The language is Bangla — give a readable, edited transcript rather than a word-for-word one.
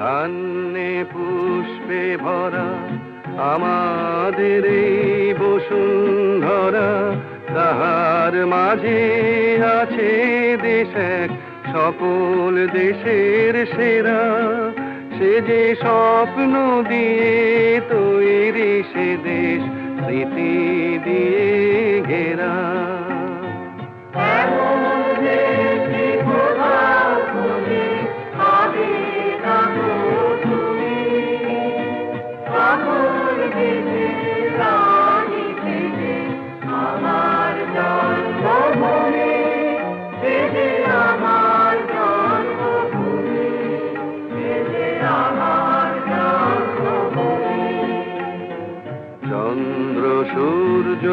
ধান্যে পুষ্পে ভরা আমাদের এই বসুন্ধরা, তাহার মাঝে আছে দেশ এক সকল দেশের সেরা। সে যে স্বপ্ন দিয়ে তৈরি সে দেশ স্মৃতি দিয়ে ঘেরা। চন্দ্র সূর্য